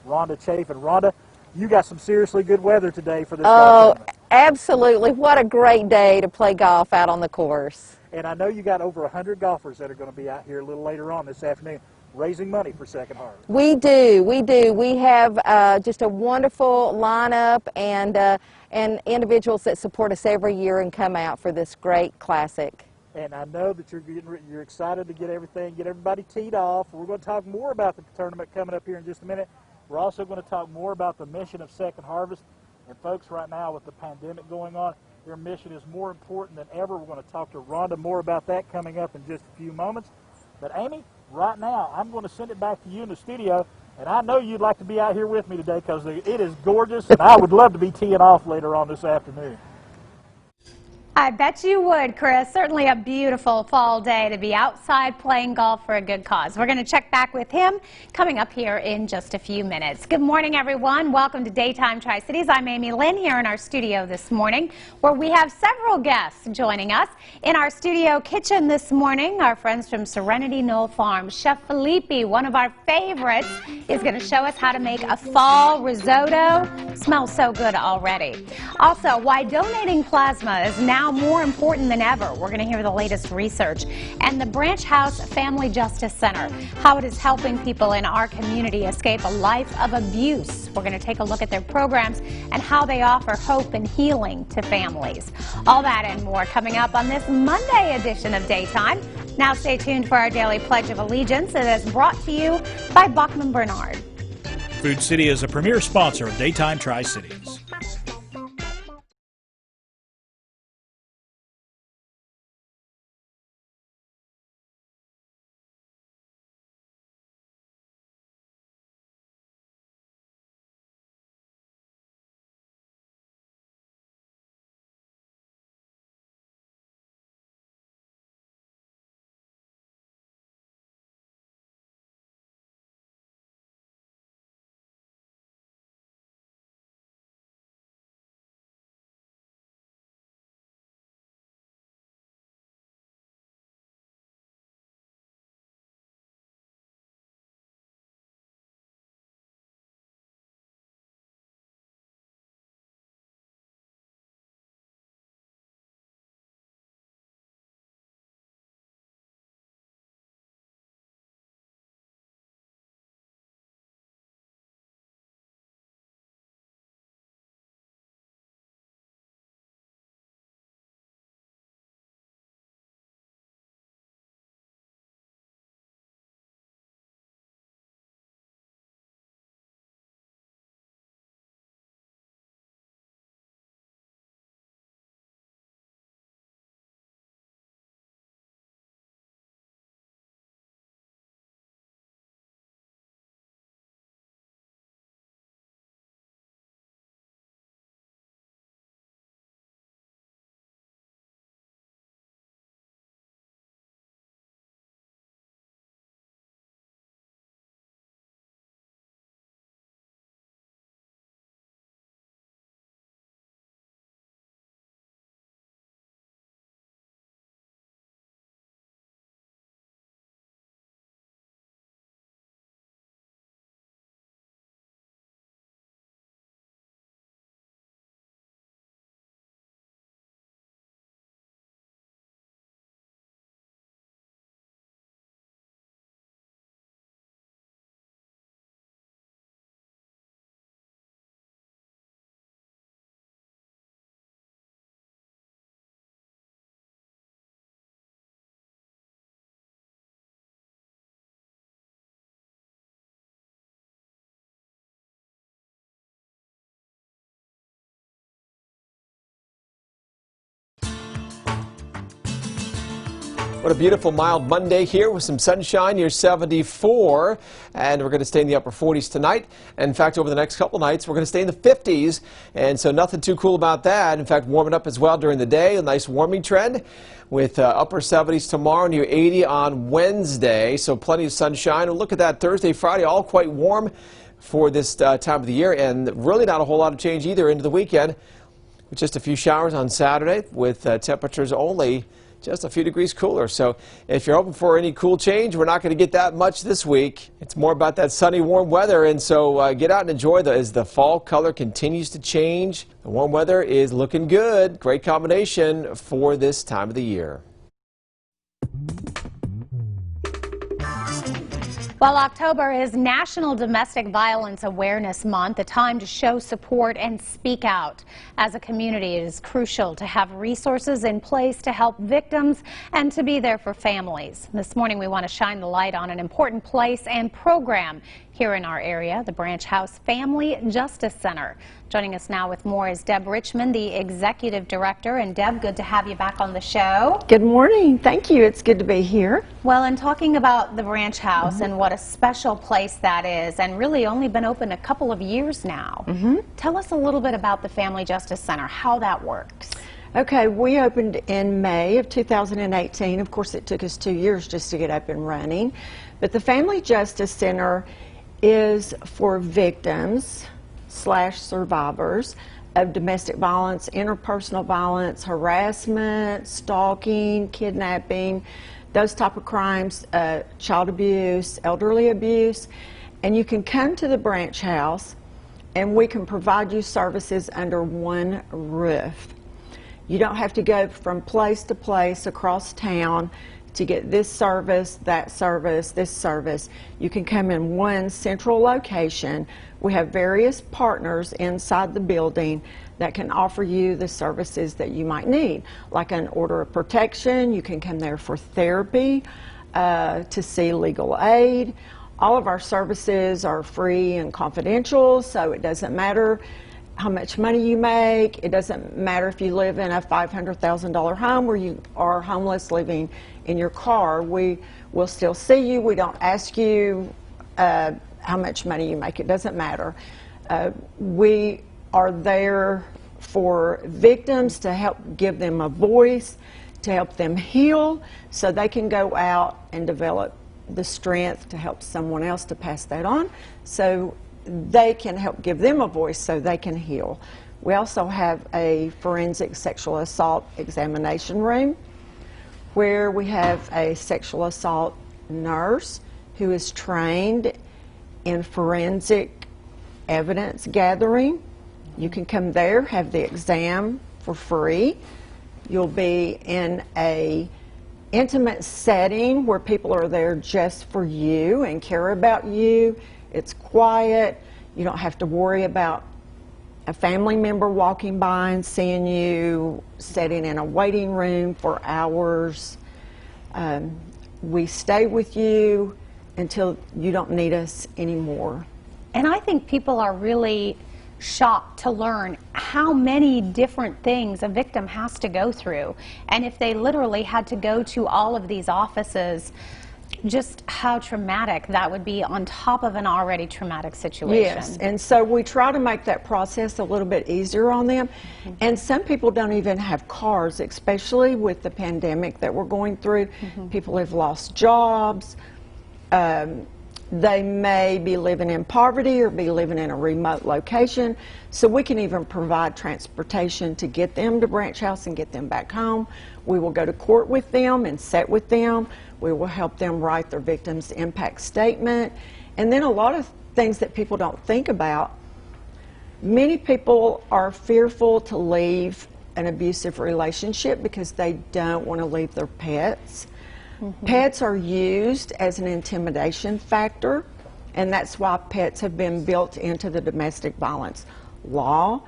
Rhonda Chafin. Rhonda, you got some seriously good weather today for this Oh, golf tournament. absolutely. What a great day to play golf out on the course. And I know you got over 100 golfers that are going to be out here a little later on this afternoon raising money for Second Harvest. We do. We have just a wonderful lineup and individuals that support us every year and come out for this great classic. And I know that you're excited to get everybody teed off. We're going to talk more about the tournament coming up here in just a minute. We're also going to talk more about the mission of Second Harvest. And folks, right now with the pandemic going on, their mission is more important than ever. We're going to talk to Rhonda more about that coming up in just a few moments. But Amy, right now, I'm going to send it back to you in the studio. And I know you'd like to be out here with me today because it is gorgeous, and I would love to be teeing off later on this afternoon. I bet you would, Chris. Certainly a beautiful fall day to be outside playing golf for a good cause. We're going to check back with him coming up here in just a few minutes. Good morning, everyone. Welcome to Daytime Tri-Cities. I'm Amy Lynn here in our studio this morning, where we have several guests joining us. In our studio kitchen this morning, our friends from Serenity Knoll Farm. Chef Felipe, one of our favorites, is going to show us how to make a fall risotto. Smells so good already. Also, why donating plasma is now more important than ever. We're going to hear the latest research. And the Branch House Family Justice Center, how it is helping people in our community escape a life of abuse. We're going to take a look at their programs and how they offer hope and healing to families. All that and more coming up on this Monday edition of Daytime. Now stay tuned for our daily Pledge of Allegiance. It is brought to you by Bachman Bernard. Food City is a premier sponsor of Daytime Tri-Cities. What a beautiful mild Monday here with some sunshine near 74, and we're going to stay in the upper 40s tonight. In fact, over the next couple nights, we're going to stay in the 50s, and so nothing too cool about that. In fact, warming up as well during the day, a nice warming trend with upper 70s tomorrow, near 80 on Wednesday, so plenty of sunshine. And look at that, Thursday, Friday, all quite warm for this time of the year, and really not a whole lot of change either into the weekend, with just a few showers on Saturday with temperatures only just a few degrees cooler. So if you're hoping for any cool change, we're not going to get that much this week. It's more about that sunny, warm weather. And so get out and enjoy as the fall color continues to change. The warm weather is looking good. Great combination for this time of the year. Well, October is National Domestic Violence Awareness Month, a time to show support and speak out. As a community, it is crucial to have resources in place to help victims and to be there for families. This morning, we want to shine the light on an important place and program here in our area, the Branch House Family Justice Center. Joining us now with more is Deb Richmond, the Executive Director. And Deb, good to have you back on the show. Good morning. Thank you. It's good to be here. Well, in talking about the Branch House and what a special place that is, and really only been open a couple of years now, tell us a little bit about the Family Justice Center, how that works. Okay, we opened in May of 2018. Of course, it took us 2 years just to get up and running. But the Family Justice Center is for victims / survivors of domestic violence, interpersonal violence, harassment, stalking, kidnapping, those type of crimes, child abuse, elderly abuse. And you can come to the Branch House and we can provide you services under one roof. You don't have to go from place to place across town to get this service, that service, this service. You can come in one central location. We have various partners inside the building that can offer you the services that you might need, like an order of protection. You can come there for therapy, to see legal aid. All of our services are free and confidential, so it doesn't matter how much money you make. It doesn't matter if you live in a $500,000 home or you are homeless living in your car. We will still see you. We don't ask you how much money you make. It doesn't matter. We are there for victims to help give them a voice, to help them heal so they can go out and develop the strength to help someone else to pass that on, so they can help give them a voice so they can heal. We also have a forensic sexual assault examination room where we have a sexual assault nurse who is trained in forensic evidence gathering. You can come there, have the exam for free. You'll be in a intimate setting where people are there just for you and care about you. It's quiet. You don't have to worry about a family member walking by and seeing you sitting in a waiting room for hours. We stay with you until you don't need us anymore. And I think people are really shocked to learn how many different things a victim has to go through. And if they literally had to go to all of these offices, just how traumatic that would be on top of an already traumatic situation. Yes, and so we try to make that process a little bit easier on them. And some people don't even have cars, especially with the pandemic that we're going through. People have lost jobs. They may be living in poverty or be living in a remote location. So we can even provide transportation to get them to Branch House and get them back home. We will go to court with them and sit with them. We will help them write their victim's impact statement. And then a lot of things that people don't think about. Many people are fearful to leave an abusive relationship because they don't want to leave their pets. Pets are used as an intimidation factor, and that's why pets have been built into the domestic violence law.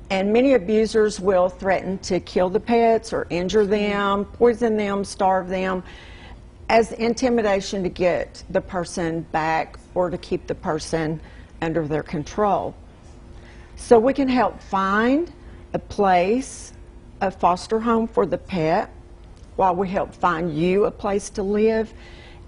And many abusers will threaten to kill the pets or injure them, poison them, starve them, as intimidation to get the person back or to keep the person under their control. So we can help find a place, a foster home for the pet, while we help find you a place to live.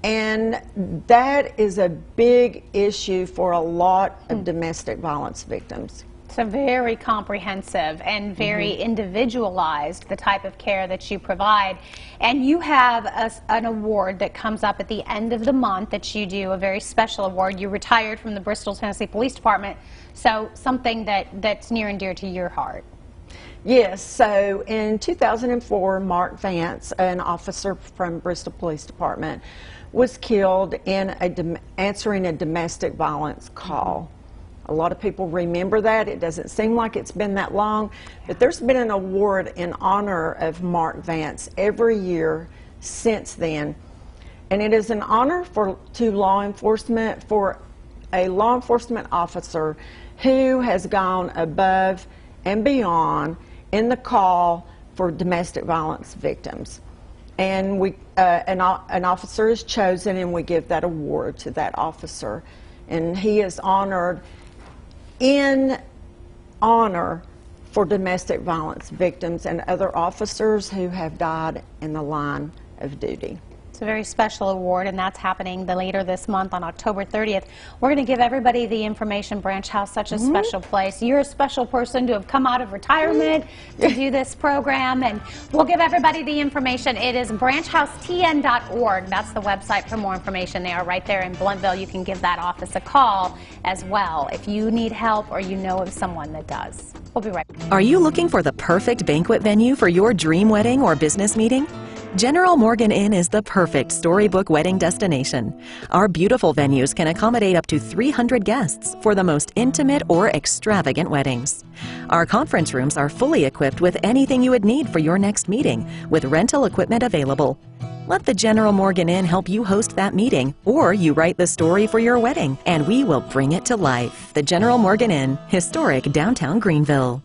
And that is a big issue for a lot of domestic violence victims. So very comprehensive and very individualized, the type of care that you provide. And you have an award that comes up at the end of the month that you do, a very special award. You retired from the Bristol, Tennessee Police Department, so something that's near and dear to your heart. Yes, so in 2004, Mark Vance, an officer from Bristol Police Department, was killed in answering a domestic violence call. A lot of people remember that. It doesn't seem like it's been that long, but there's been an award in honor of Mark Vance every year since then. And it is an honor to law enforcement for a law enforcement officer who has gone above and beyond in the call for domestic violence victims. And an officer is chosen, and we give that award to that officer. And he is honored in honor for domestic violence victims and other officers who have died in the line of duty. It's a very special award, and that's happening later this month on October 30th. We're going to give everybody the information. Branch House, such a special place. You're a special person to have come out of retirement to do this program, and we'll give everybody the information. It is branchhousetn.org. That's the website for more information. They are right there in Blunteville. You can give that office a call as well if you need help or you know of someone that does. We'll be right back. Are you looking for the perfect banquet venue for your dream wedding or business meeting? General Morgan Inn is the perfect storybook wedding destination. Our beautiful venues can accommodate up to 300 guests for the most intimate or extravagant weddings. Our conference rooms are fully equipped with anything you would need for your next meeting, with rental equipment available. Let the General Morgan Inn help you host that meeting, or you write the story for your wedding, and we will bring it to life. The General Morgan Inn, historic downtown Greenville.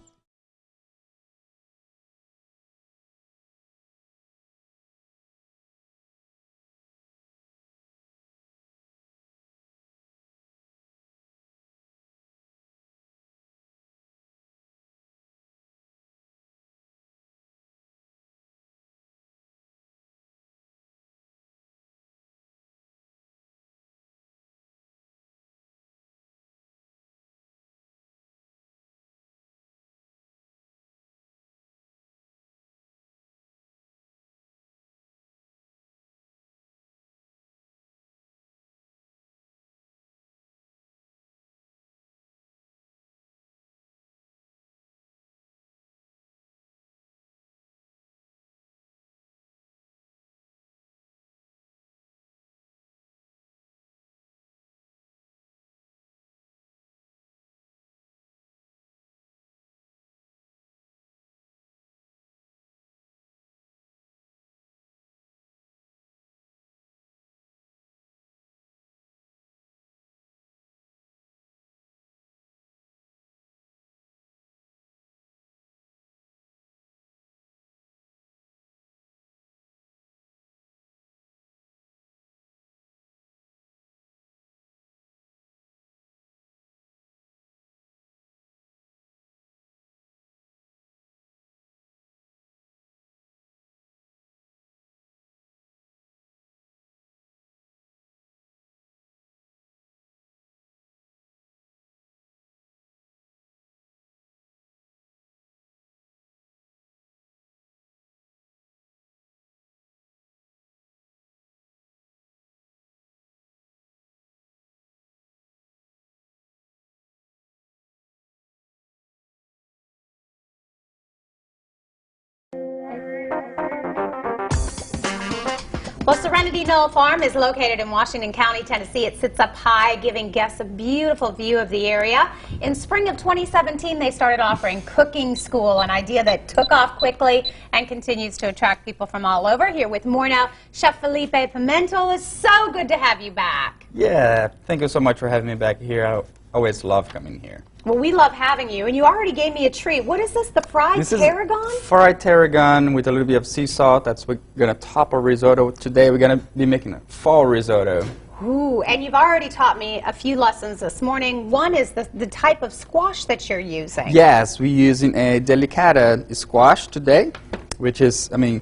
Well, Serenity Knoll Farm is located in Washington County, Tennessee. It sits up high, giving guests a beautiful view of the area. In spring of 2017, they started offering cooking school, an idea that took off quickly and continues to attract people from all over. Here with more now, Chef Felipe Pimentel. It's so good to have you back. Yeah, thank you so much for having me back here. I always love coming here. Well, we love having you, and you already gave me a treat. What is this, the fried tarragon? This is fried tarragon with a little bit of sea salt. That's what we're going to top a risotto. Today we're going to be making a fall risotto. Ooh, and you've already taught me a few lessons this morning. One is the type of squash that you're using. Yes, we're using a delicata squash today, which is, I mean,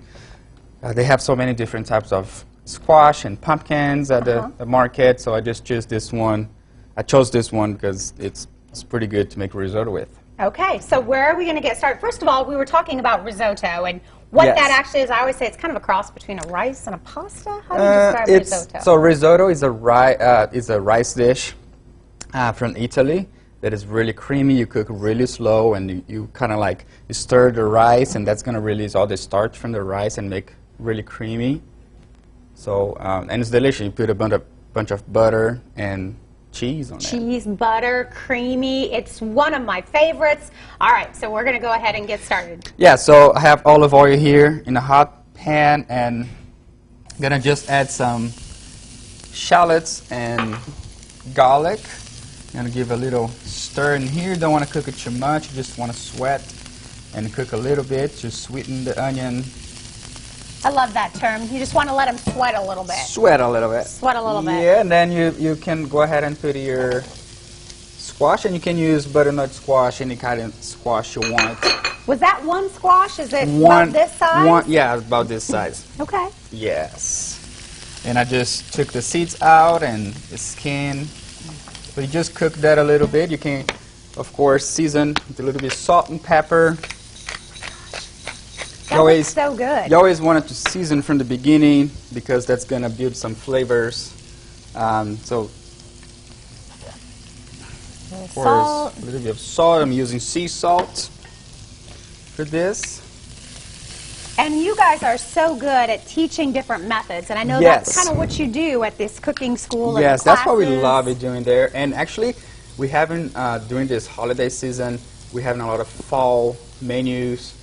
they have so many different types of squash and pumpkins at the market, so I just chose this one. I chose this one because it's pretty good to make risotto with. Okay, so where are we going to get started? First of all, we were talking about risotto and what that actually is. I always say it's kind of a cross between a rice and a pasta. How do you describe risotto? So risotto is a rice dish from Italy. that is really creamy. You cook really slow, and you kind of like you stir the rice, and that's going to release all the starch from the rice and make really creamy. So and it's delicious. You put a bunch of butter and cheese on it. Cheese, butter, creamy. It's one of my favorites. All right, so we're going to go ahead and get started. Yeah, so I have olive oil here in a hot pan, and I'm going to just add some shallots and garlic. I'm going to give a little stir in here. Don't want to cook it too much. You just want to sweat and cook a little bit to sweeten the onion. I love that term. You just want to let them sweat a little bit. Sweat a little bit. Sweat a little bit. Yeah, and then you can go ahead and put your squash, and you can use butternut squash, any kind of squash you want. Was that one squash? Is it about this size? Yeah, about this size. Okay. Yes. And I just took the seeds out and the skin. But you just cook that a little bit. You can, of course, season with a little bit of salt and pepper. That looks so good. You always want it to season from the beginning because that's going to build some flavors. So, of course, a little bit of salt. I'm using sea salt for this. And you guys are so good at teaching different methods, and I know that's kind of what you do at this cooking school. Yes, that's what we love it doing there. And actually, we haven't, during this holiday season, we're having a lot of fall menus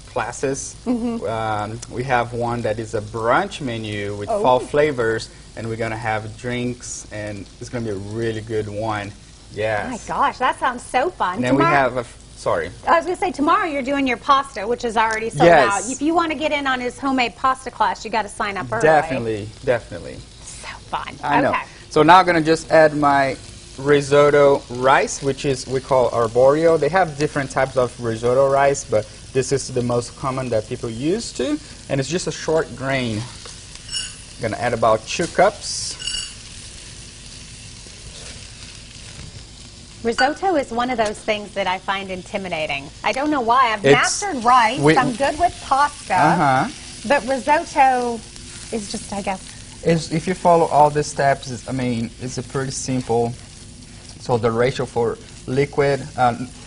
classes. We have one that is a brunch menu with fall flavors, and we're going to have drinks, and it's going to be a really good one. Yes. Oh my gosh, that sounds so fun. And then we have sorry. I was going to say, tomorrow you're doing your pasta, which is already sold out. If you want to get in on his homemade pasta class, you got to sign up early. Definitely, definitely. So fun. I know. So now I'm going to just add my risotto rice, which is we call arborio. They have different types of risotto rice, but this is the most common that people use to, and it's just a short grain. I'm going to add about 2 cups. Risotto is one of those things that I find intimidating. I don't know why. I've mastered rice. I'm good with pasta. But risotto is just, I guess. If you follow all the steps, it's a pretty simple. So the ratio for liquid,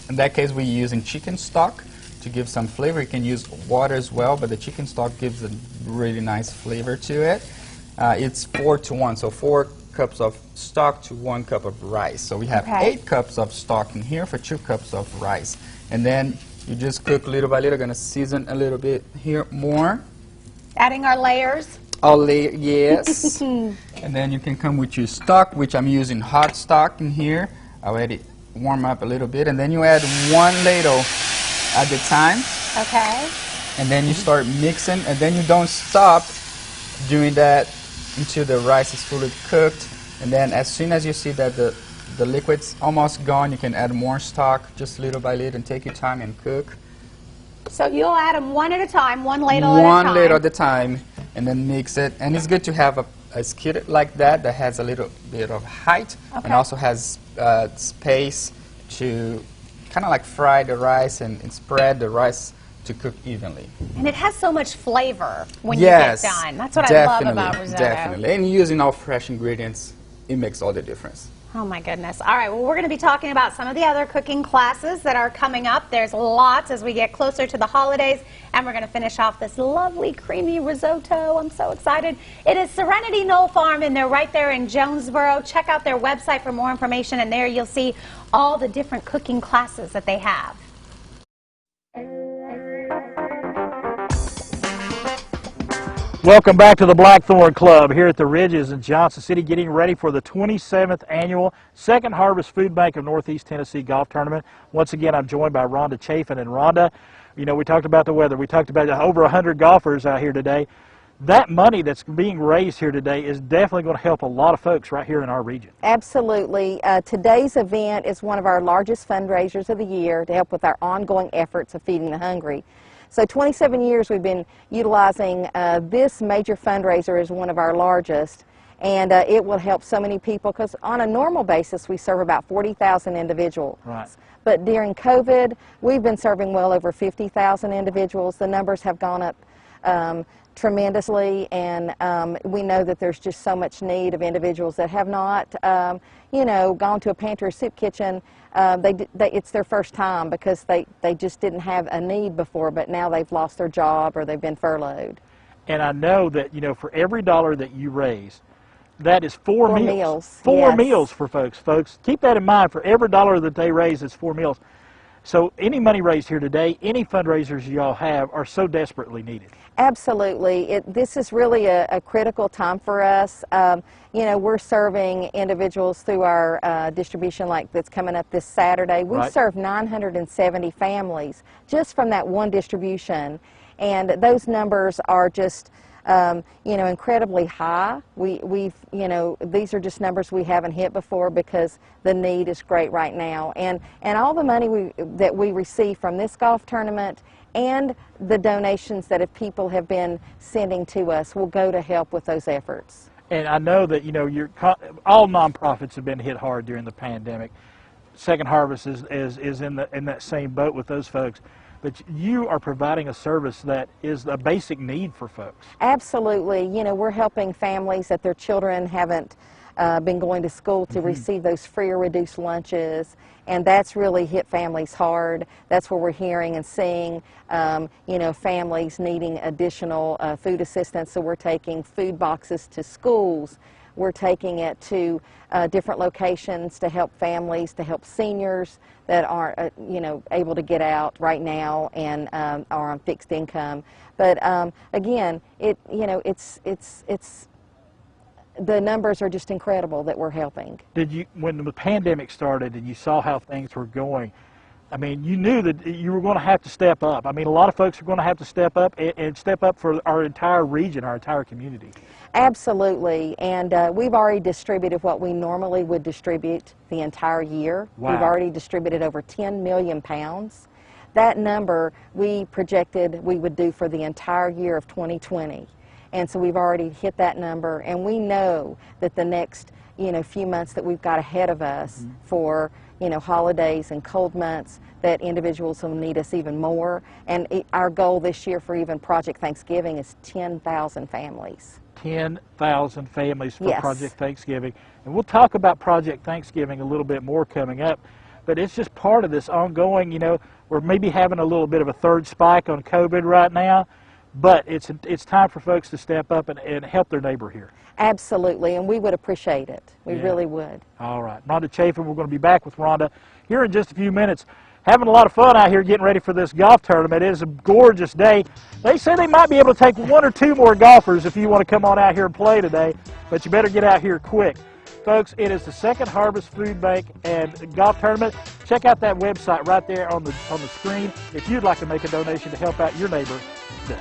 in that case we're using chicken stock to give some flavor. You can use water as well, but the chicken stock gives a really nice flavor to it. It's 4-to-1, so 4 cups of stock to 1 cup of rice. So we have 8 cups of stock in here for 2 cups of rice. And then you just cook little by little. Going to season a little bit here more. Adding our layers. Yes. And then you can come with your stock, which I'm using hot stock in here. I'll let it warm up a little bit. And then you add 1 ladle at the time. Okay. And then you start mixing, and then you don't stop doing that until the rice is fully cooked. And then as soon as you see that the liquid's almost gone, you can add more stock just little by little and take your time and cook. So you'll add them one at a time, 1 ladle at a time. 1 ladle at a time, and then mix it. And it's good to have a skillet like that has a little bit of height and also has space to kind of like fry the rice and spread the rice to cook evenly. And it has so much flavor when you get done. That's what I love about risotto. Definitely. And using all fresh ingredients, it makes all the difference. Oh my goodness. All right, well, we're going to be talking about some of the other cooking classes that are coming up. There's lots as we get closer to the holidays, and we're going to finish off this lovely creamy risotto. I'm so excited. It is Serenity Knoll Farm, and they're right there in Jonesboro. Check out their website for more information, and there you'll see all the different cooking classes that they have. Welcome back to the Blackthorn Club here at the Ridges in Johnson City, getting ready for the 27th annual Second Harvest Foodbank of Northeast Tennessee Golf Tournament. Once again, I'm joined by Rhonda Chafin. And Rhonda, you know, we talked about the weather. We talked about over 100 golfers out here today. That money that's being raised here today is definitely going to help a lot of folks right here in our region. Absolutely. Today's event is one of our largest fundraisers of the year to help with our ongoing efforts of feeding the hungry. So 27 years we've been utilizing this major fundraiser as one of our largest, and it will help so many people because on a normal basis we serve about 40,000 individuals. Right. But during COVID, we've been serving well over 50,000 individuals. The numbers have gone up tremendously, and we know that there's just so much need of individuals that have not, you know, gone to a pantry or soup kitchen it's their first time because they just didn't have a need before, but now they've lost their job or they've been furloughed. And I know that, you know, for every dollar that you raise, that is four meals. Yes. Meals for folks. Folks, keep that in mind. For every dollar that they raise, it's 4 meals. So any money raised here today, any fundraisers y'all have are so desperately needed. Absolutely. This is really a critical time for us. You know, we're serving individuals through our distribution like that's coming up this Saturday. We serve 970 families just from that one distribution. And those numbers are just, you know, incredibly high. We've, you know, these are just numbers we haven't hit before because the need is great right now. And all the money that we receive from this golf tournament and the donations that people have been sending to us will go to help with those efforts. And I know that, you know, all nonprofits have been hit hard during the pandemic. Second Harvest is in that same boat with those folks. But you are providing a service that is a basic need for folks. Absolutely. You know, we're helping families that their children haven't been going to school to receive those free or reduced lunches, and that's really hit families hard. That's where we're hearing and seeing, you know, families needing additional food assistance, so we're taking food boxes to schools. We're taking it to different locations to help families, to help seniors that aren't, you know, able to get out right now and are on fixed income. But again, you know, it's the numbers are just incredible that we're helping. Did you, when the pandemic started and you saw how things were going, I mean, you knew that you were going to have to step up. I mean, a lot of folks are going to have to step up and step up for our entire region, our entire community. Absolutely, and we've already distributed what we normally would distribute the entire year. Wow. We've already distributed over 10 million pounds. That number we projected we would do for the entire year of 2020. And so we've already hit that number, and we know that the next, you know, few months that we've got ahead of us for, you know, holidays and cold months, that individuals will need us even more. And our goal this year for even Project Thanksgiving is 10,000 families. 10,000 families for Project Thanksgiving. And we'll talk about Project Thanksgiving a little bit more coming up. But it's just part of this ongoing, you know, we're maybe having a little bit of a third spike on COVID right now. But it's time for folks to step up and help their neighbor here. Absolutely, and we would appreciate it. We really would. All right. Rhonda Chafin, we're going to be back with Rhonda here in just a few minutes. Having a lot of fun out here getting ready for this golf tournament. It is a gorgeous day. They say they might be able to take 1 or 2 more golfers if you want to come on out here and play today, but you better get out here quick. Folks, it is the Second Harvest Food Bank and Golf Tournament. Check out that website right there on the screen if you'd like to make a donation to help out your neighbor today.